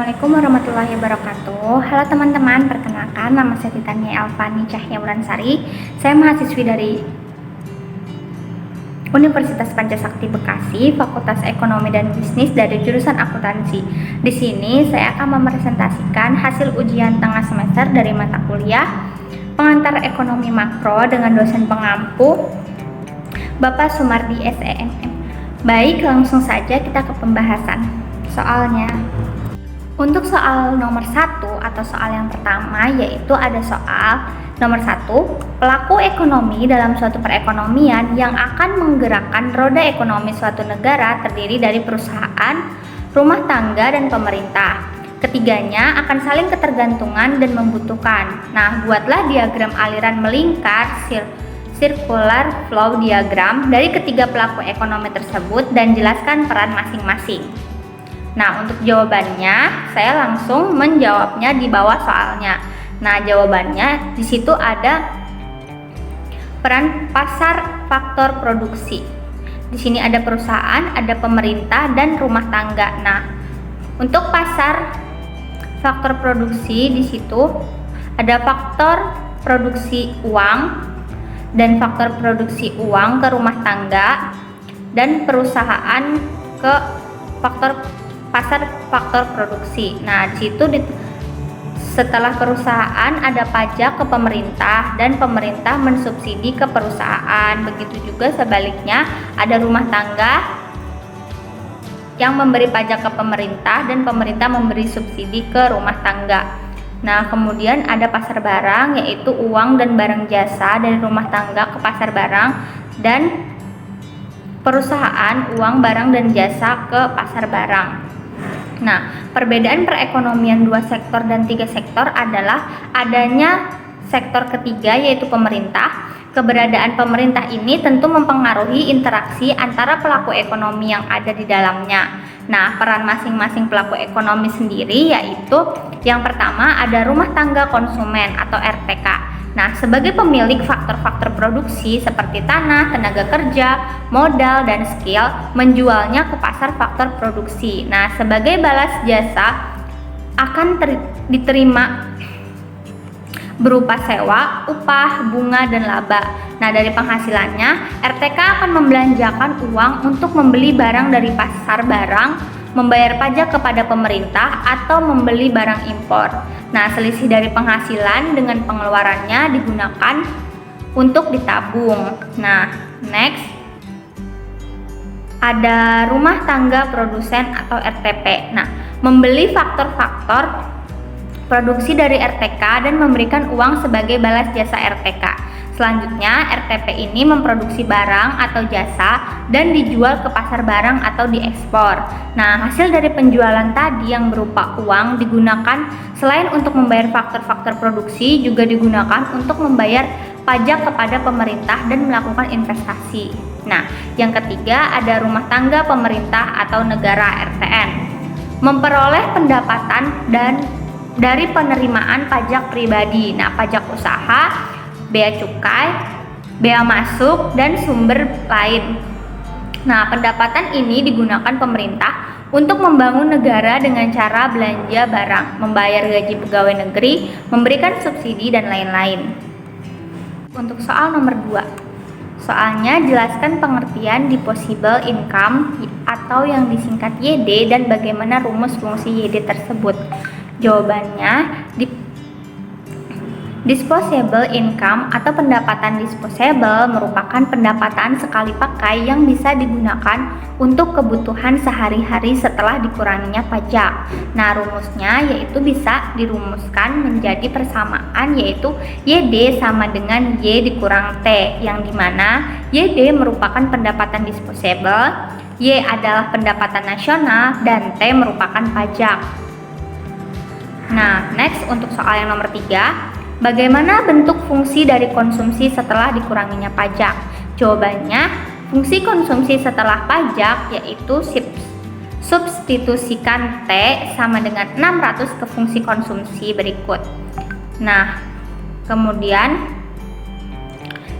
Assalamualaikum warahmatullahi wabarakatuh. Halo teman-teman, perkenalkan nama saya Titania Elvani Cahya Wulansari. Saya mahasiswi dari Universitas Pancasakti Bekasi, Fakultas Ekonomi dan Bisnis dari jurusan akuntansi. Di sini saya akan mempresentasikan hasil ujian tengah semester dari mata kuliah Pengantar Ekonomi Makro dengan dosen pengampu Bapak Sumardi SEMM. Baik, langsung saja kita ke pembahasan soalnya. Untuk soal nomor 1 atau soal yang pertama, yaitu ada soal nomor 1, pelaku ekonomi dalam suatu perekonomian yang akan menggerakkan roda ekonomi suatu negara terdiri dari perusahaan, rumah tangga, dan pemerintah. Ketiganya akan saling ketergantungan dan membutuhkan. Nah, buatlah diagram aliran melingkar circular flow diagram dari ketiga pelaku ekonomi tersebut dan jelaskan peran masing-masing. Nah, untuk jawabannya saya langsung menjawabnya di bawah soalnya. Nah, jawabannya di situ ada peran pasar faktor produksi. Di sini ada perusahaan, ada pemerintah, dan rumah tangga. Nah, untuk pasar faktor produksi di situ ada faktor produksi uang dan faktor produksi uang ke rumah tangga dan perusahaan ke pasar faktor produksi. Nah, di situ setelah perusahaan ada pajak ke pemerintah dan pemerintah mensubsidi ke perusahaan. Begitu juga sebaliknya, ada rumah tangga yang memberi pajak ke pemerintah dan pemerintah memberi subsidi ke rumah tangga. Nah, kemudian ada pasar barang, yaitu uang dan barang jasa dari rumah tangga ke pasar barang dan perusahaan uang, barang, dan jasa ke pasar barang. Nah, perbedaan perekonomian 2 sektor dan 3 sektor adalah adanya sektor ketiga, yaitu pemerintah. Keberadaan pemerintah ini tentu mempengaruhi interaksi antara pelaku ekonomi yang ada di dalamnya. Nah, peran masing-masing pelaku ekonomi sendiri yaitu yang pertama ada rumah tangga konsumen atau RTK. Nah, sebagai pemilik faktor-faktor produksi seperti tanah, tenaga kerja, modal, dan skill, menjualnya ke pasar faktor produksi. Nah, sebagai balas jasa akan diterima berupa sewa, upah, bunga, dan laba. Nah, dari penghasilannya, RTK akan membelanjakan uang untuk membeli barang dari pasar barang, membayar pajak kepada pemerintah, atau membeli barang impor. Nah, selisih dari penghasilan dengan pengeluarannya digunakan untuk ditabung. Nah, next ada rumah tangga produsen atau RTP. Nah, membeli faktor-faktor produksi dari RTK dan memberikan uang sebagai balas jasa RTK. Selanjutnya, RTP ini memproduksi barang atau jasa dan dijual ke pasar barang atau diekspor. Nah, hasil dari penjualan tadi yang berupa uang digunakan selain untuk membayar faktor-faktor produksi, juga digunakan untuk membayar pajak kepada pemerintah dan melakukan investasi. Nah, yang ketiga ada rumah tangga pemerintah atau negara RTN. Memperoleh pendapatan dan dari penerimaan pajak pribadi. Nah, pajak usaha, bea cukai, bea masuk, dan sumber lain. Nah, pendapatan ini digunakan pemerintah untuk membangun negara dengan cara belanja barang, membayar gaji pegawai negeri, memberikan subsidi, dan lain-lain. Untuk soal nomor 2, soalnya jelaskan pengertian disposable income atau yang disingkat YD dan bagaimana rumus fungsi YD tersebut. Jawabannya, disposable income atau pendapatan disposable merupakan pendapatan sekali pakai yang bisa digunakan untuk kebutuhan sehari-hari setelah dikuranginya pajak. Nah, rumusnya yaitu bisa dirumuskan menjadi persamaan, yaitu YD sama dengan Y dikurang T, yang dimana YD merupakan pendapatan disposable, Y adalah pendapatan nasional, dan T merupakan pajak. Nah, next untuk soal yang nomor 3, bagaimana bentuk fungsi dari konsumsi setelah dikuranginya pajak? Jawabannya, fungsi konsumsi setelah pajak yaitu substitusikan T sama dengan 600 ke fungsi konsumsi berikut. Nah, kemudian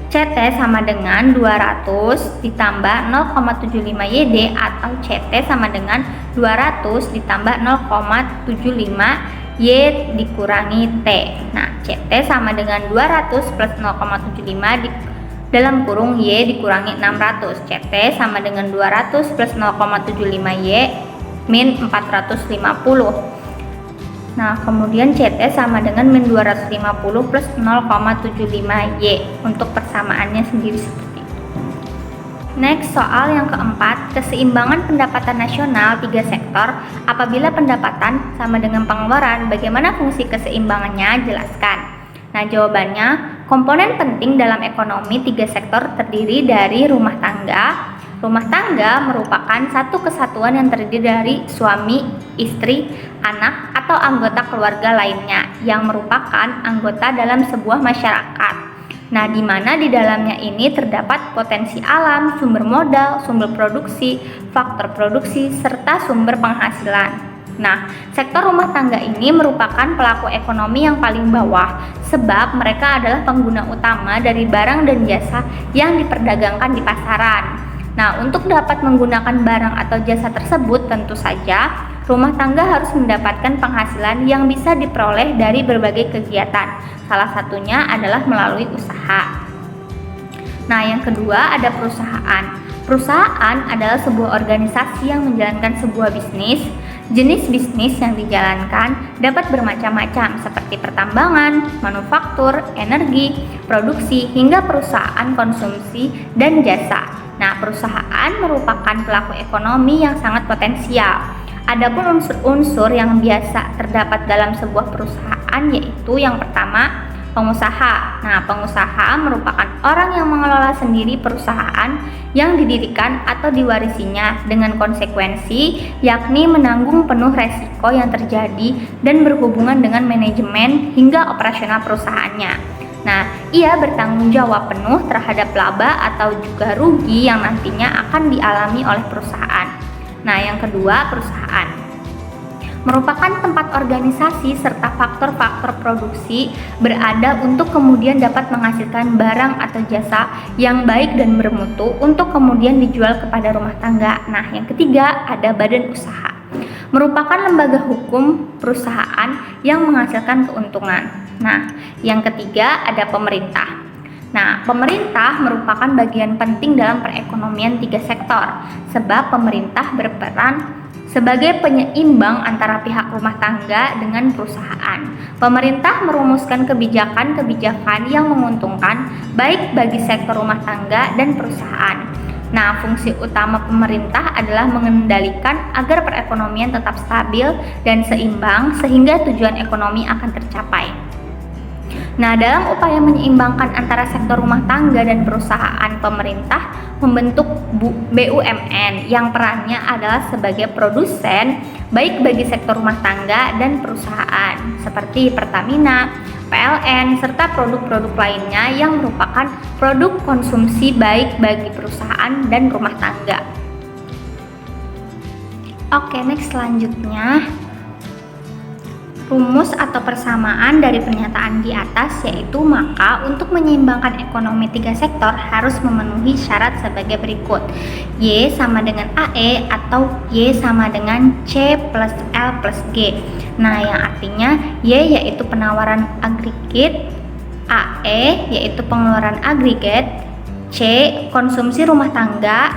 CT sama dengan 200 ditambah 0,75 YD atau CT sama dengan 200 ditambah 0,75 Y dikurangi T. Nah, CT sama dengan 200 plus 0,75 dalam kurung Y dikurangi 600. CT sama dengan 200 plus 0,75 Y min 450. Nah, kemudian CT sama dengan min 250 plus 0,75 Y. Untuk persamaannya sendiri seperti itu. Next, soal yang keempat, keseimbangan pendapatan nasional 3 sektor. Apabila pendapatan sama dengan pengeluaran, bagaimana fungsi keseimbangannya? Jelaskan. Nah, jawabannya, komponen penting dalam ekonomi 3 sektor terdiri dari rumah tangga. Rumah tangga merupakan satu kesatuan yang terdiri dari suami, istri, anak, atau anggota keluarga lainnya yang merupakan anggota dalam sebuah masyarakat. Nah, di mana di dalamnya ini terdapat potensi alam, sumber modal, sumber produksi, faktor produksi, serta sumber penghasilan. Nah, sektor rumah tangga ini merupakan pelaku ekonomi yang paling bawah sebab mereka adalah pengguna utama dari barang dan jasa yang diperdagangkan di pasaran. Nah, untuk dapat menggunakan barang atau jasa tersebut, tentu saja rumah tangga harus mendapatkan penghasilan yang bisa diperoleh dari berbagai kegiatan. Salah satunya adalah melalui usaha. Nah, yang kedua ada perusahaan. Perusahaan adalah sebuah organisasi yang menjalankan sebuah bisnis. Jenis bisnis yang dijalankan dapat bermacam-macam seperti pertambangan, manufaktur, energi, produksi, hingga perusahaan konsumsi dan jasa. Nah, perusahaan merupakan pelaku ekonomi yang sangat potensial. Adapun unsur-unsur yang biasa terdapat dalam sebuah perusahaan yaitu yang pertama, pengusaha. Nah, pengusaha merupakan orang yang mengelola sendiri perusahaan yang didirikan atau diwarisinya dengan konsekuensi yakni menanggung penuh resiko yang terjadi dan berhubungan dengan manajemen hingga operasional perusahaannya. Nah, ia bertanggung jawab penuh terhadap laba atau juga rugi yang nantinya akan dialami oleh perusahaan. Nah, yang kedua, perusahaan merupakan tempat organisasi serta faktor-faktor produksi berada untuk kemudian dapat menghasilkan barang atau jasa yang baik dan bermutu untuk kemudian dijual kepada rumah tangga. Nah, yang ketiga ada badan usaha. Merupakan lembaga hukum perusahaan yang menghasilkan keuntungan. Nah, yang ketiga ada pemerintah. Nah, pemerintah merupakan bagian penting dalam perekonomian 3 sektor sebab pemerintah berperan sebagai penyeimbang antara pihak rumah tangga dengan perusahaan. Pemerintah merumuskan kebijakan-kebijakan yang menguntungkan baik bagi sektor rumah tangga dan perusahaan. Nah, fungsi utama pemerintah adalah mengendalikan agar perekonomian tetap stabil dan seimbang sehingga tujuan ekonomi akan tercapai. Nah, dalam upaya menyeimbangkan antara sektor rumah tangga dan perusahaan, pemerintah membentuk BUMN yang perannya adalah sebagai produsen baik bagi sektor rumah tangga dan perusahaan seperti Pertamina, PLN, serta produk-produk lainnya yang merupakan produk konsumsi baik bagi perusahaan dan rumah tangga. Oke, next selanjutnya rumus atau persamaan dari pernyataan di atas yaitu maka untuk menyeimbangkan ekonomi 3 sektor harus memenuhi syarat sebagai berikut. Y sama dengan AE atau Y sama dengan C plus L plus G. Nah, yang artinya Y yaitu penawaran agregat, AE yaitu pengeluaran agregat, C konsumsi rumah tangga,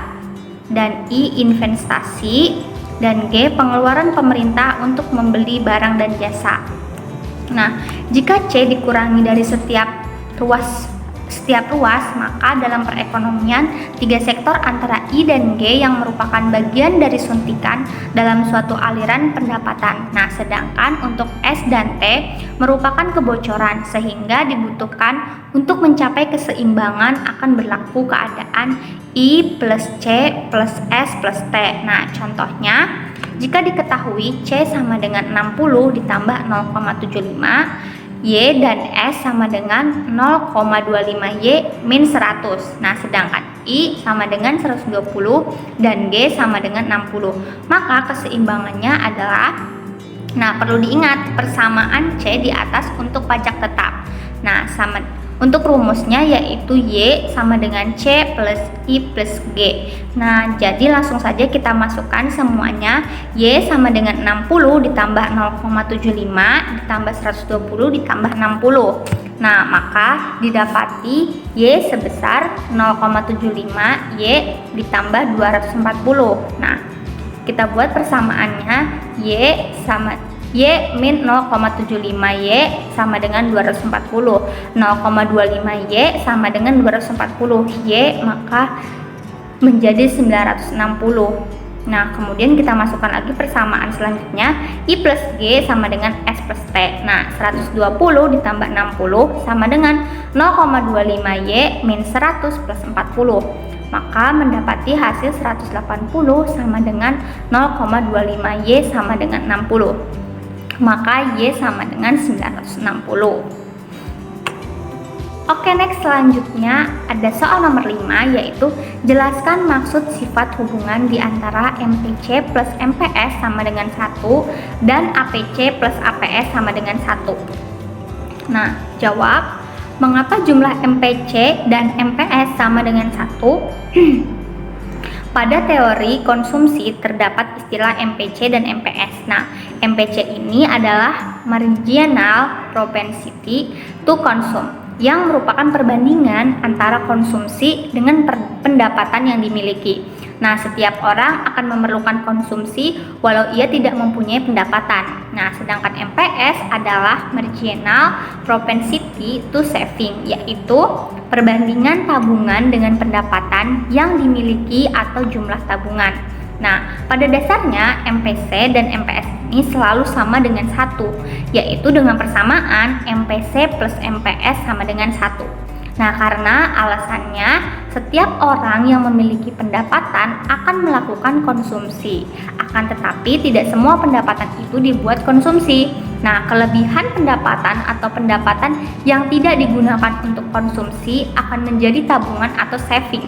dan I investasi, dan G pengeluaran pemerintah untuk membeli barang dan jasa. Nah, jika C dikurangi dari setiap ruas, maka dalam perekonomian 3 sektor antara I dan G yang merupakan bagian dari suntikan dalam suatu aliran pendapatan. Nah, sedangkan untuk S dan T merupakan kebocoran sehingga dibutuhkan untuk mencapai keseimbangan akan berlaku keadaan I plus C plus S plus T. Nah, contohnya jika diketahui C sama dengan 60 ditambah 0,75, Y dan S sama dengan 0,25 Y min 100. Nah, sedangkan I sama dengan 120 dan G sama dengan 60. Maka keseimbangannya adalah, nah perlu diingat persamaan C di atas untuk pajak tetap. Nah, sama untuk rumusnya yaitu Y sama dengan C plus I plus G. Nah, jadi langsung saja kita masukkan semuanya. Y sama dengan 60 ditambah 0,75 ditambah 120 ditambah 60. Nah, maka didapati Y sebesar 0,75 Y ditambah 240. Nah, kita buat persamaannya. Y min 0,75 Y sama dengan 240. 0,25 Y sama dengan 240 Y, maka menjadi 960. Nah, kemudian kita masukkan lagi persamaan selanjutnya. I plus G sama dengan S plus T. Nah, 120 ditambah 60 sama dengan 0,25 Y min 100 plus 40. Maka mendapati hasil 180 sama dengan 0,25 Y sama dengan 60. Maka Y sama dengan 960. Oke, next selanjutnya ada soal nomor 5, yaitu jelaskan maksud sifat hubungan di antara MPC plus MPS sama dengan 1 dan APC plus APS sama dengan 1. Nah, jawab, mengapa jumlah MPC dan MPS sama dengan 1? Pada teori konsumsi terdapat istilah MPC dan MPS. Nah, MPC ini adalah marginal propensity to consume, yang merupakan perbandingan antara konsumsi dengan pendapatan yang dimiliki. Nah, setiap orang akan memerlukan konsumsi walau ia tidak mempunyai pendapatan. Nah, sedangkan MPS adalah marginal propensity to saving, yaitu perbandingan tabungan dengan pendapatan yang dimiliki atau jumlah tabungan. Nah, pada dasarnya MPC dan MPS ini selalu sama dengan 1, yaitu dengan persamaan MPC plus MPS sama dengan 1. Nah, karena alasannya setiap orang yang memiliki pendapatan akan melakukan konsumsi, akan tetapi tidak semua pendapatan itu dibuat konsumsi. Nah, kelebihan pendapatan atau pendapatan yang tidak digunakan untuk konsumsi akan menjadi tabungan atau saving.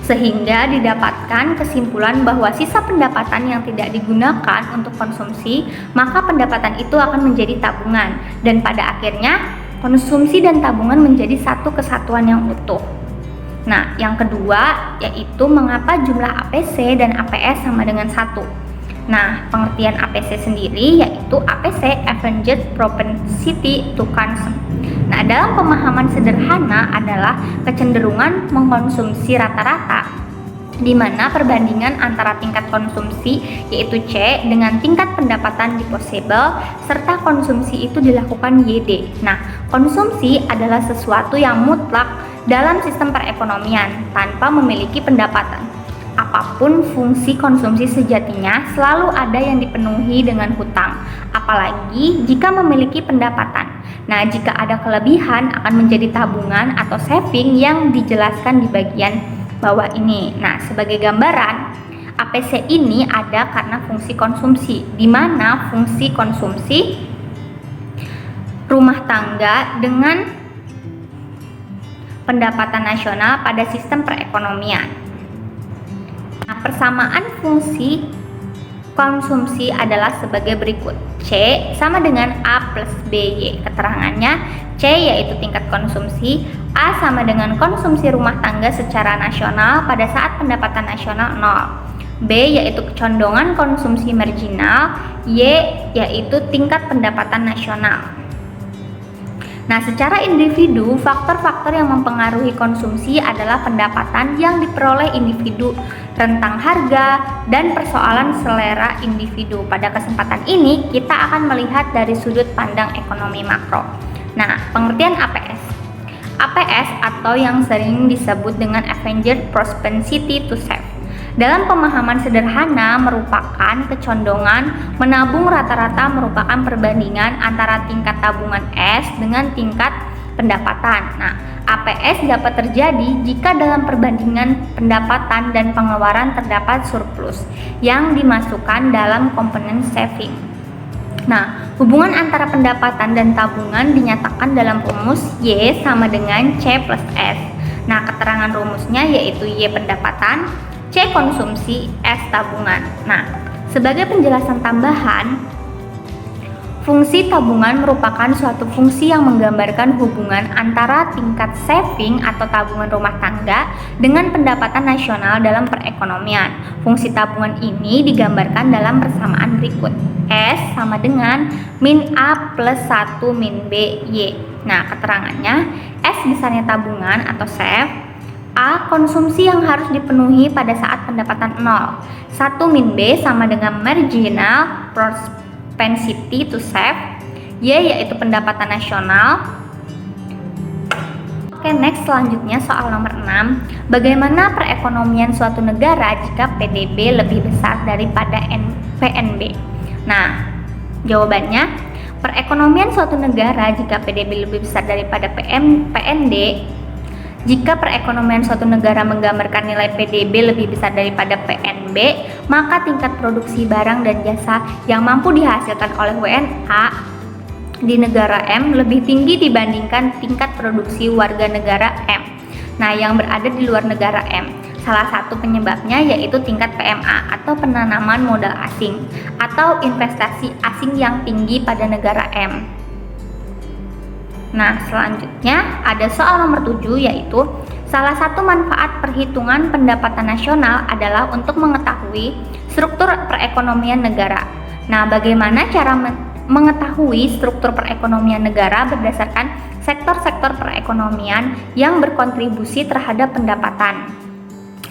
Sehingga didapatkan kesimpulan bahwa sisa pendapatan yang tidak digunakan untuk konsumsi, maka pendapatan itu akan menjadi tabungan, dan pada akhirnya konsumsi dan tabungan menjadi satu kesatuan yang utuh. Nah, yang kedua yaitu mengapa jumlah APC dan APS sama dengan 1. Nah, pengertian APC sendiri yaitu APC Average Propensity to Consume. Nah, dalam pemahaman sederhana adalah kecenderungan mengkonsumsi rata-rata, di mana perbandingan antara tingkat konsumsi yaitu C dengan tingkat pendapatan disposable serta konsumsi itu dilakukan YD. Nah, konsumsi adalah sesuatu yang mutlak dalam sistem perekonomian tanpa memiliki pendapatan. Apapun fungsi konsumsi sejatinya selalu ada yang dipenuhi dengan hutang, apalagi jika memiliki pendapatan. Nah, jika ada kelebihan akan menjadi tabungan atau saving yang dijelaskan di bagian bawah ini. Nah, sebagai gambaran, APC ini ada karena fungsi konsumsi, di mana fungsi konsumsi rumah tangga dengan pendapatan nasional pada sistem perekonomian. Nah, persamaan fungsi konsumsi adalah sebagai berikut. C sama dengan A plus BY. Keterangannya, C yaitu tingkat konsumsi, A sama dengan konsumsi rumah tangga secara nasional pada saat pendapatan nasional 0. B yaitu kecondongan konsumsi marginal, Y yaitu tingkat pendapatan nasional. Nah, secara individu, faktor-faktor yang mempengaruhi konsumsi adalah pendapatan yang diperoleh individu, rentang harga, dan persoalan selera individu. Pada kesempatan ini, kita akan melihat dari sudut pandang ekonomi makro. Nah, pengertian APS. APS atau yang sering disebut dengan Average Propensity to Save. Dalam pemahaman sederhana merupakan kecondongan menabung rata-rata merupakan perbandingan antara tingkat tabungan S dengan tingkat pendapatan. Nah, APS dapat terjadi jika dalam perbandingan pendapatan dan pengeluaran terdapat surplus yang dimasukkan dalam komponen saving. Nah, hubungan antara pendapatan dan tabungan dinyatakan dalam rumus Y sama dengan C plus S. Nah, keterangan rumusnya yaitu Y pendapatan, C konsumsi, S tabungan. Nah, sebagai penjelasan tambahan, Fungsi tabungan merupakan suatu fungsi yang menggambarkan hubungan antara tingkat saving atau tabungan rumah tangga dengan pendapatan nasional dalam perekonomian. Fungsi tabungan ini digambarkan dalam persamaan berikut. S sama dengan min A plus 1 min B Y. Nah, keterangannya, S besarnya tabungan atau save, A konsumsi yang harus dipenuhi pada saat pendapatan 0. 1 min B sama dengan marginal propensity to save, Y yaitu pendapatan nasional. Oke, next selanjutnya soal nomor 6. Bagaimana perekonomian suatu negara jika PDB lebih besar daripada PNB? Nah, jawabannya, perekonomian suatu negara jika PDB lebih besar daripada PNB. Jika perekonomian suatu negara menggambarkan nilai PDB lebih besar daripada PNB, maka tingkat produksi barang dan jasa yang mampu dihasilkan oleh WNA di negara M lebih tinggi dibandingkan tingkat produksi warga negara M. Nah, yang berada di luar negara M. Salah satu penyebabnya yaitu tingkat PMA atau penanaman modal asing atau investasi asing yang tinggi pada negara M. Nah, selanjutnya ada soal nomor 7, yaitu salah satu manfaat perhitungan pendapatan nasional adalah untuk mengetahui struktur perekonomian negara. Nah, bagaimana cara mengetahui struktur perekonomian negara berdasarkan sektor-sektor perekonomian yang berkontribusi terhadap pendapatan?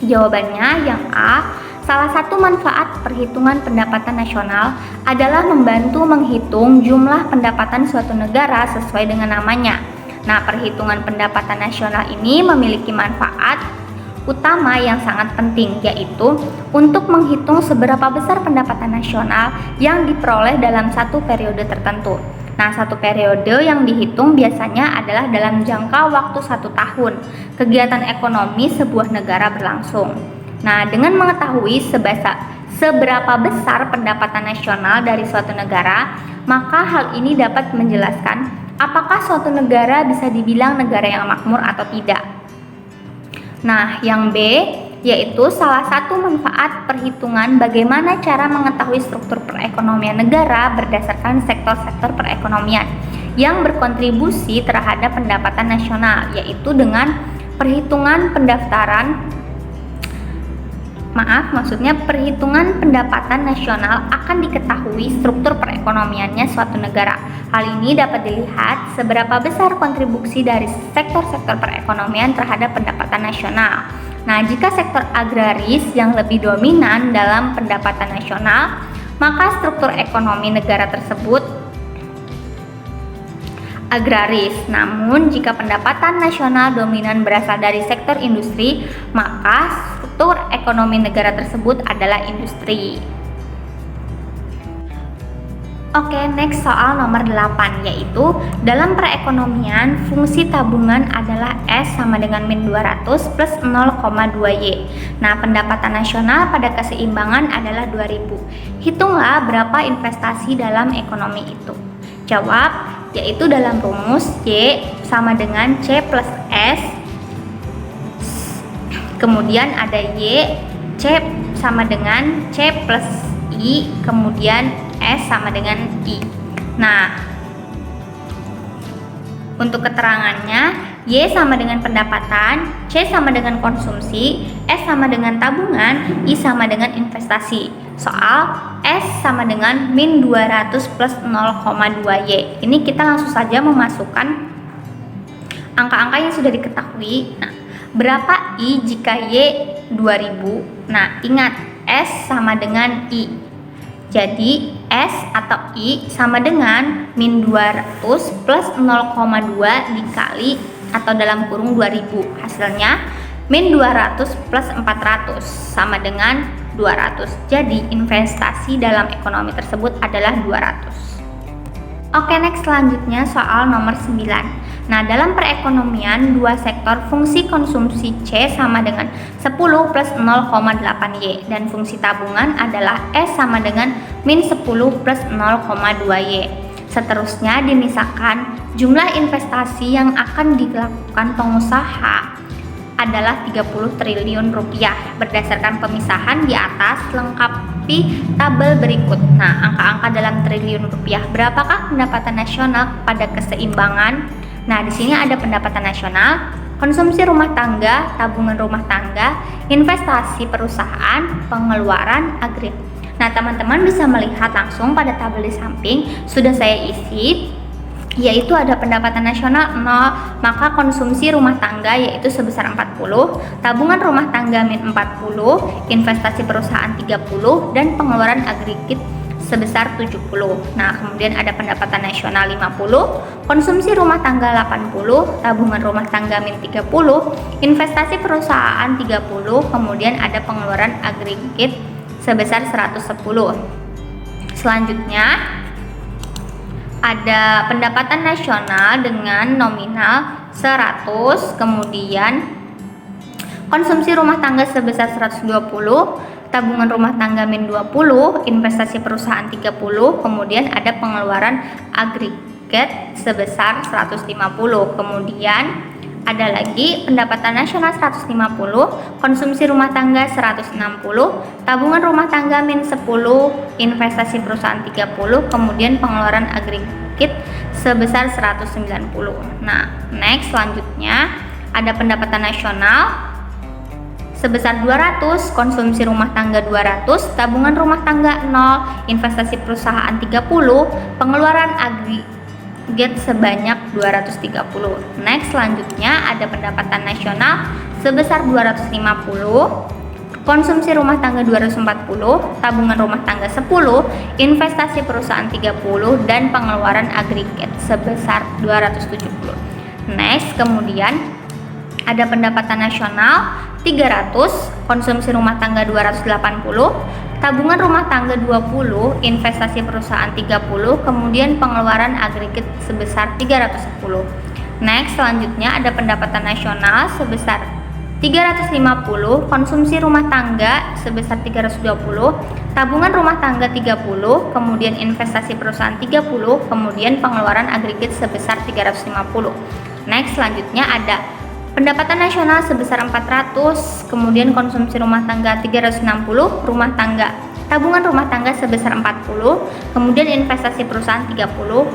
Jawabannya yang A. Salah satu manfaat perhitungan pendapatan nasional adalah membantu menghitung jumlah pendapatan suatu negara sesuai dengan namanya. Nah, perhitungan pendapatan nasional ini memiliki manfaat utama yang sangat penting, yaitu untuk menghitung seberapa besar pendapatan nasional yang diperoleh dalam satu periode tertentu. Nah, satu periode yang dihitung biasanya adalah dalam jangka waktu 1 tahun kegiatan ekonomi sebuah negara berlangsung. Nah, dengan mengetahui seberapa besar pendapatan nasional dari suatu negara, maka hal ini dapat menjelaskan apakah suatu negara bisa dibilang negara yang makmur atau tidak. Nah, yang B, yaitu salah satu manfaat perhitungan bagaimana cara mengetahui struktur perekonomian negara berdasarkan sektor-sektor perekonomian yang berkontribusi terhadap pendapatan nasional, yaitu dengan perhitungan perhitungan pendapatan nasional akan diketahui struktur perekonomiannya suatu negara. Hal ini dapat dilihat seberapa besar kontribusi dari sektor-sektor perekonomian terhadap pendapatan nasional. Nah, jika sektor agraris yang lebih dominan dalam pendapatan nasional, maka struktur ekonomi negara tersebut agraris. Namun, jika pendapatan nasional dominan berasal dari sektor industri, maka struktur ekonomi negara tersebut adalah industri. Oke, next soal nomor 8, yaitu dalam perekonomian fungsi tabungan adalah S sama dengan min 200 plus 0,2Y. Nah, pendapatan nasional pada keseimbangan adalah 2000. Hitunglah berapa investasi dalam ekonomi itu. Jawab, yaitu dalam rumus Y sama dengan C plus S, kemudian ada Y, C sama dengan C plus I, kemudian S sama dengan I. Nah, untuk keterangannya, Y sama dengan pendapatan, C sama dengan konsumsi, S sama dengan tabungan, I sama dengan investasi. Soal S sama dengan min 200 plus 0,2Y. Ini kita langsung saja memasukkan angka-angka yang sudah diketahui. Nah, berapa I jika Y 2000? Nah, ingat S sama dengan I. Jadi S atau I sama dengan min 200 plus 0,2 dikali atau dalam kurung 2000. Hasilnya min 200 plus 400 sama dengan 200. Jadi investasi dalam ekonomi tersebut adalah 200. Oke, next selanjutnya soal nomor 9. Nah, dalam perekonomian dua sektor fungsi konsumsi C sama dengan 10 plus 0,8Y dan fungsi tabungan adalah S sama dengan min 10 plus 0,2Y. Seterusnya dimisalkan jumlah investasi yang akan dilakukan pengusaha adalah 30 triliun rupiah. Berdasarkan pemisahan di atas, lengkapi tabel berikut. Nah, angka-angka dalam triliun rupiah. Berapakah pendapatan nasional pada keseimbangan? Nah, di sini ada pendapatan nasional, konsumsi rumah tangga, tabungan rumah tangga, investasi perusahaan, pengeluaran agregat. Nah, teman-teman bisa melihat langsung pada tabel di samping sudah saya isi, yaitu ada pendapatan nasional 0, maka konsumsi rumah tangga yaitu sebesar 40, tabungan rumah tangga min 40, investasi perusahaan 30, dan pengeluaran agregat sebesar 70. Nah, kemudian ada pendapatan nasional 50, konsumsi rumah tangga 80, tabungan rumah tangga min 30, investasi perusahaan 30, kemudian ada pengeluaran agregat sebesar 110. Selanjutnya ada pendapatan nasional dengan nominal 100, kemudian konsumsi rumah tangga sebesar 120, tabungan rumah tangga min 20, investasi perusahaan 30, kemudian ada pengeluaran agregat sebesar 150. Kemudian ada lagi pendapatan nasional 150, konsumsi rumah tangga 160, tabungan rumah tangga min 10, investasi perusahaan 30, kemudian pengeluaran agregat sebesar 190. Nah, next selanjutnya ada pendapatan nasional sebesar 200, konsumsi rumah tangga 200, tabungan rumah tangga 0, investasi perusahaan 30, pengeluaran agregat sebanyak 230. Next selanjutnya ada pendapatan nasional sebesar 250, konsumsi rumah tangga 240, tabungan rumah tangga 10, investasi perusahaan 30, dan pengeluaran agregat sebesar 270. Next kemudian ada pendapatan nasional 300, konsumsi rumah tangga 280, tabungan rumah tangga 20, investasi perusahaan 30, kemudian pengeluaran agregat sebesar 310. Next selanjutnya ada pendapatan nasional sebesar 350, konsumsi rumah tangga sebesar 320, tabungan rumah tangga 30, kemudian investasi perusahaan 30, kemudian pengeluaran agregat sebesar 350. Next selanjutnya ada pendapatan nasional sebesar 400, kemudian konsumsi rumah tangga 360, tabungan rumah tangga sebesar 40, kemudian investasi perusahaan 30,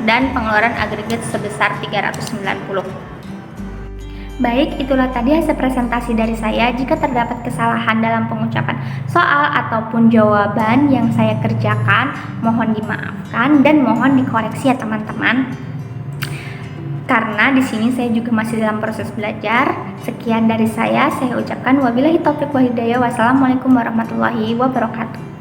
dan pengeluaran agregat sebesar 390. Baik, itulah tadi hasil presentasi dari saya. Jika terdapat kesalahan dalam pengucapan soal ataupun jawaban yang saya kerjakan, mohon dimaafkan dan mohon dikoreksi ya teman-teman. Karena di sini saya juga masih dalam proses belajar. Sekian dari saya ucapkan wabillahi taufiq wal hidayah. Wassalamualaikum warahmatullahi wabarakatuh.